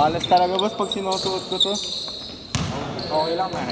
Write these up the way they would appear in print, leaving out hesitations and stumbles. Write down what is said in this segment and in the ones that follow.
Malas talaga boss pag sinusuot ko to. Okay lang, man.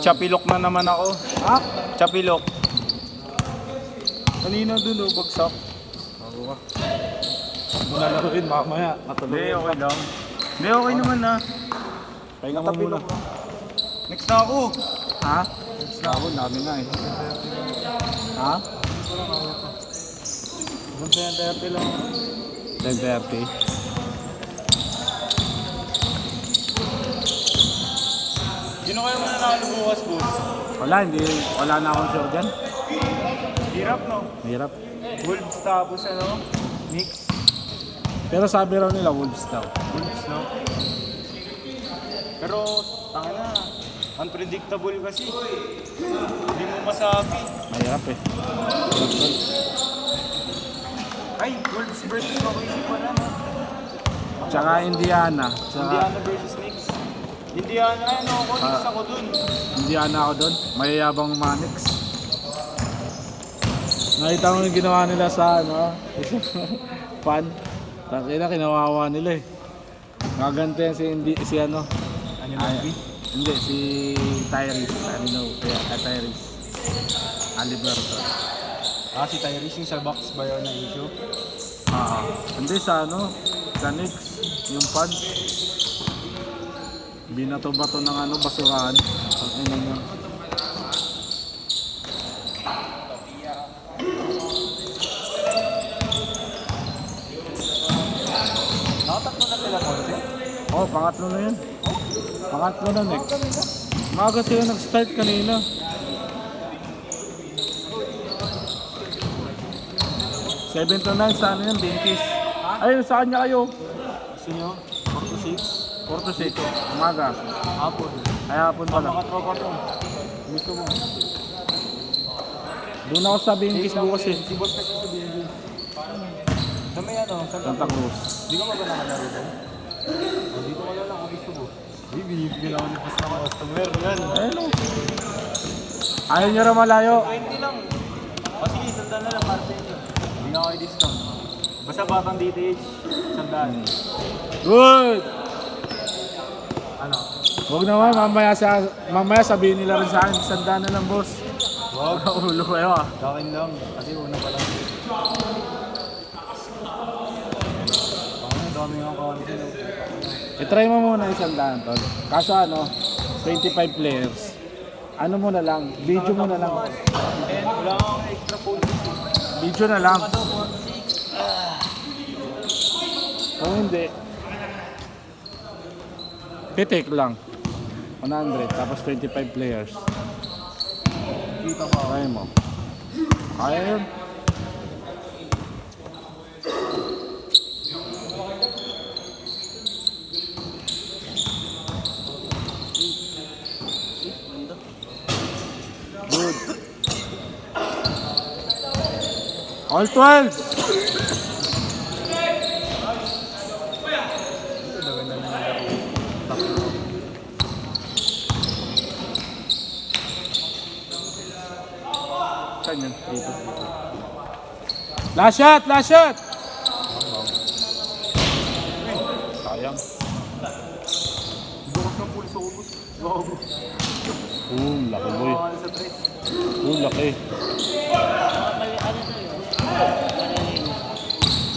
Chapilok na naman ako. Ha? Chapilok. Kanina dun oh, bagsak. Bago ka. Muna laruin mamaya. Hindi, okay lang. Hindi, okay naman na. Pahinga mo muna. Next na ako. Ha? Next na ako, dami na eh. Ha? 10:30 lang. 10:30. Sino kayo mananalo bukas, boss? Wala na akong sure dyan. Hirap, no? Hirap. Wolves tapos ano? Knicks. Pero sabi raw nila Wolves daw. Wolves, no? Pero, tanga na. Unpredictable kasi. Hindi mo masabi. Mahirap eh. Ay, Wolves versus OKC pala, no? Tsaka Indiana. Indiana versus Knicks. Indiana, ano ako, Knicks ako dun. Indiana ako doon. Mayayabang Manix. Nakita mo yung ginawa nila sa ano, fan. Tangina, kinawawa nila eh. Nakaganti yan si ano. Ano Ay, hindi, si Tyrese. Tyrese. Aliberto. Si Tyrese yung sa box ba yun na issue? Hindi sa ano, sa Knicks, yung fan. Binato-bato ng ano, basurahan. Ang ina niya. Nakatatlo na sila konti. Oh, pangatlo na yun. Pangatlo na next. Maaga sila nag-start kanina. Seven to 9 sa ano yun, Binkies. Ayun, saan niya kayo? Gusto nyo? 4 to 6? 4 to 6. Umaga. Hapon. Ay, hapon pala. Mga tropa to. Gusto mo? Doon ako sa Binkies bukas eh. Si boss kasi sa Binkies. Sa may ano? Santa Cruz. Di ka ba nakalaro doon? Dito ka lang kung gusto mo. Bibigyan ako ni boss ng customer. Yan. Ayun o. Ayaw nyo rin malayo. 20 lang. O sige, sandaan na lang para sa inyo. Hindi na kayo discount. Basta batang DTH, sandaan. Good! Ano? Huwag naman, mamaya sabihin nila rin sa akin, sandaan na lang boss. Wag. Ulo kayo ah. Sa akin lang. Kasi una pa lang. Ang dami nga content. I-try mo muna isang daan, tol. Kaso ano, 25 players. Ano mo na lang, video mo na lang. Wala akong extra phone. Video na lang. Kung hindi, pitik lang. 100, tapos 25 players. Kita mo. Try mo. Kaya yun. Good. All 12! Saan yun? Dito. Last shot! Last shot! Sayang. Bukas ng pulis sa ubus. Gago. Laki boy. Ano sa tres? Laki.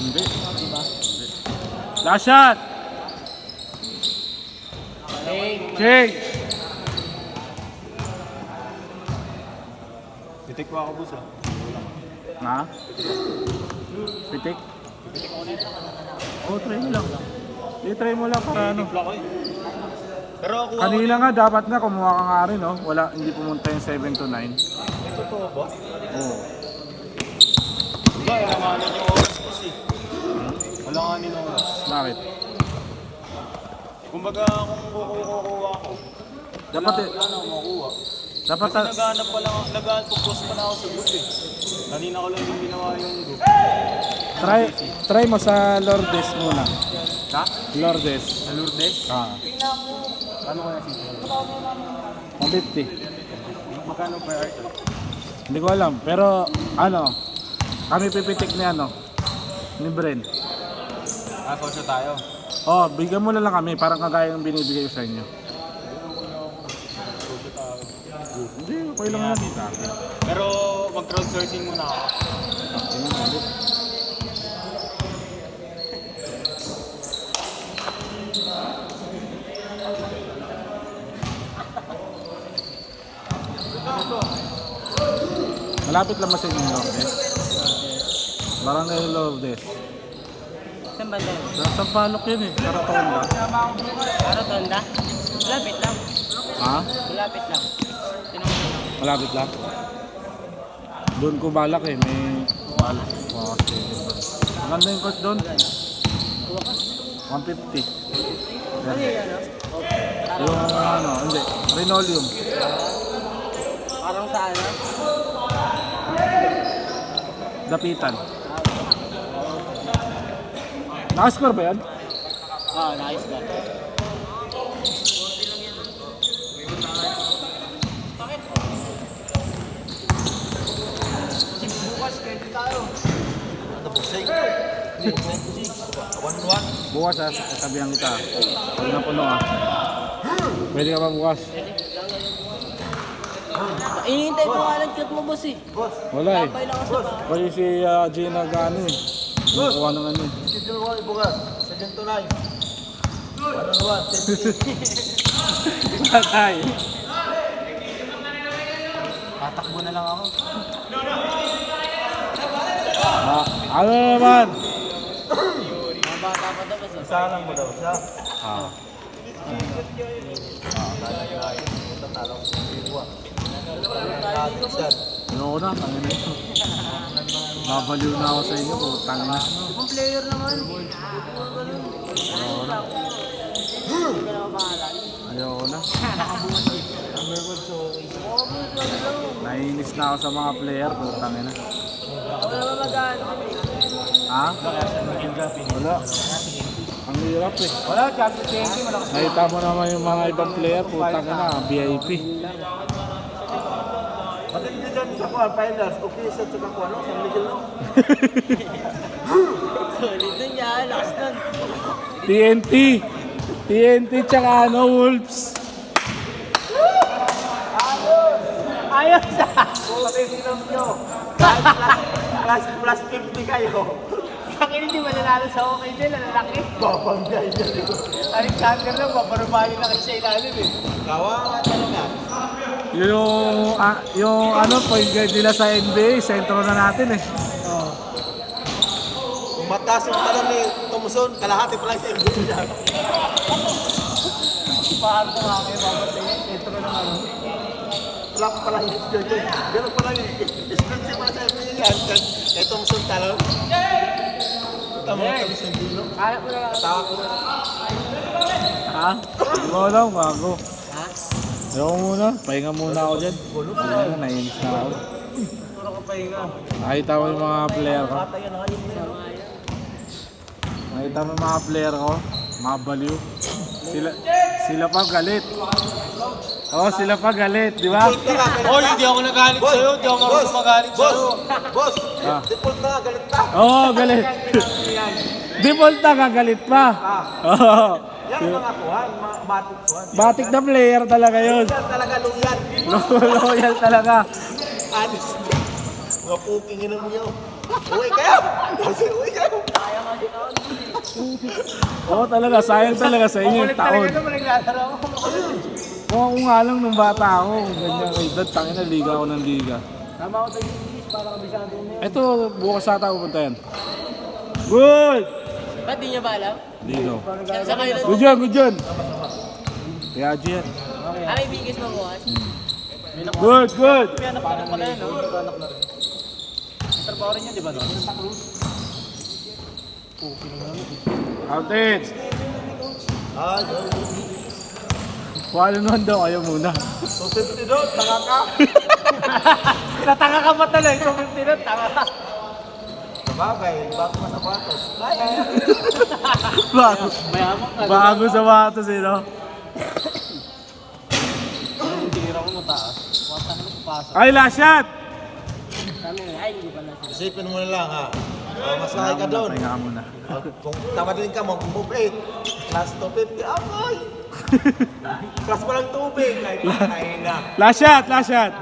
Hindi. Last shot! Change! Titik ko ako bus ah. Ha? Pitik? Oh, try mo lang. I-try mo lang para ano. Titik ko eh. Pero ako Kanina nga dapat na kumuha ka nga rin, no? Wala, hindi pumunta yung 7 to 9. totoo ba? Oo. Diba, alanganin yung oras ko si. Alanganin yung oras. Bakit? Kumbaga kung kukuha ako. Dapat eh. Wala na akong makuha. Dapat Kasi naghahanap pa lang, nag-post pa na ako sa group eh. Kanina ko lang din ginawa yung group. try mo sa Lourdes muna. Ha? Lourdes. Sa Lourdes? Ano kaya sito? 150. Magkano per item? Hindi ko alam, pero ano, kami pipitik ni ano, ni Bren. Kosyo tayo. Oh, bigyan mo na lang kami, parang kagaya ng binibigay ko sa inyo. Hindi, okay lang yan. Pero mag-crowdsourcing muna ako. Tingnan mo ulit. Malapit lang ba sa inyo, Lourdes? Barangay Lourdes. Saan ba tayo? Sa Sampaloc yun eh, Karaton lang. Rotonda? Malapit lang. Ha? Malapit lang. Tinawag lang. Malapit lang? Doon ko balak eh, may balak. Oh, maganda yung court doon. 150. Ano yun, ano? Yung ano, hindi, Rinoleum. Parang sa ano? Dapitan. Nakascore ba yan? Oo, nice ka. Bukas, pwede tayo. Bukas ha, sabihan kita. Pag napuno ha. Pwede ka ba bukas? Inihintay ko nga ng cute mo, boss eh. Wala eh. Tapay lang ako sa bahay. Kasi si Gina Gano eh. Kuha ng ano eh. Schedule ko bukas. Sa ganito na. Ano naman? Patay. Tatakbo na lang ako. Ano naman? Mga bata pa daw, boss. Isalang mo daw siya. Ah. Ano na, tangin na ito. Babaliw na ako sa inyo, tangin na. Ibang player naman. Ayoko na. Hindi ka na mabahala. Ayoko na. Naiinis na ako sa mga player, tangin na. Ako naman mag-ano. Ha? Wala. Ang hirap eh. Wala, champion 20. Malakas. Nakita mo naman yung mga ibang player, putang na, VIP. Matindi dyan sa finals. Okay, sa tsaka ko ano? San Miguel no? Solid nun yan. Lakas nun. TNT! TNT tsaka ano, Wolves. Ayos! Pati sinom nyo. Plus 50 kayo. Ang hindi mananalo sa okay din. Lalaki. Babanggay niya. Alexander lang, paparumali na kasi sa ilalim eh. Kawawa talaga. Yung ano, point guard nila sa NBA, sentro na natin eh. Kung mataas yung talon ni Thompson, kalahati pa lang sa ibig niya. Paano ko nga kayo babantay yan? Intro na ano. Flap pa lang yung ibig niya. Ganun pa lang yung expensive pa sa ibig niya. Kay Thompson talon. Tama na kami sa ibig no? Kaya ko na lang. Tawa ko. Ha? Hindi ko alam, gago. Ha? Ayoko muna, pahinga muna ako dyan. Ayun, naiinis na ako. Puro ka pahinga. Nakita mo yung mga player ko. Patay na kayo niya. Nakita mo yung mga player ko, mga baliw. Sila pa galit. Oo, sila pa galit, di ba? Hoy, hindi ako nagalit sa'yo. Hindi ako marunong magalit sa'yo. Boss, Ah. default na, galit ka. Oo, galit. Default na, kagalit pa. Oo. Yan mga kuhan, mga batik kuhan. Batik na player talaga yun. Yan talaga luyan. Loyal talaga. Honest. Mga puking ina mo yun. Uwi kayo! Kasi uwi kayo! Oo talaga, sayang talaga sa inyo yung taon. Kung ako nga lang nung bata ako, ganyan kay Dad, tangin na liga ako ng liga. Tama ko tayo English para kabisado mo yun. Ito, bukas ata pupunta yan. Good! Ba't di niya ba alam? Dino. Sa kayo Good yun, good yun. Kaya yan. Ay, bigis mo bukas. Good, good. May anak na rin pala yun, no? May anak na rin. May trabaho rin yan, di ba, no? Outage. Ah, Kung ano naman daw, ayaw muna. so 50 doon, tanga ka. Natanga ka pa talaga. Ito 50 na, tanga ka. Sabagay, bago ka sa batos. Kaya. Bago, Mayaman ka. bago sa batos eh, no? Yung tinira ko mataas. Wata na napapasok. Ay, last shot! Ay, hindi pa na. Isipin mo na lang, ha? Masahe ka doon. Pahinga ka muna. Kung tama din ka, mag-move 8. Class 250, amoy! Class pa lang tubig. Ay na. Last shot, last shot.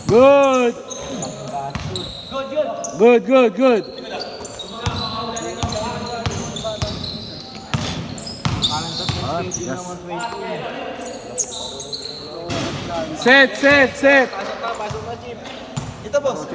Good. Good, good, good. Set, set, set. Pasok na, Chip. Ito, boss.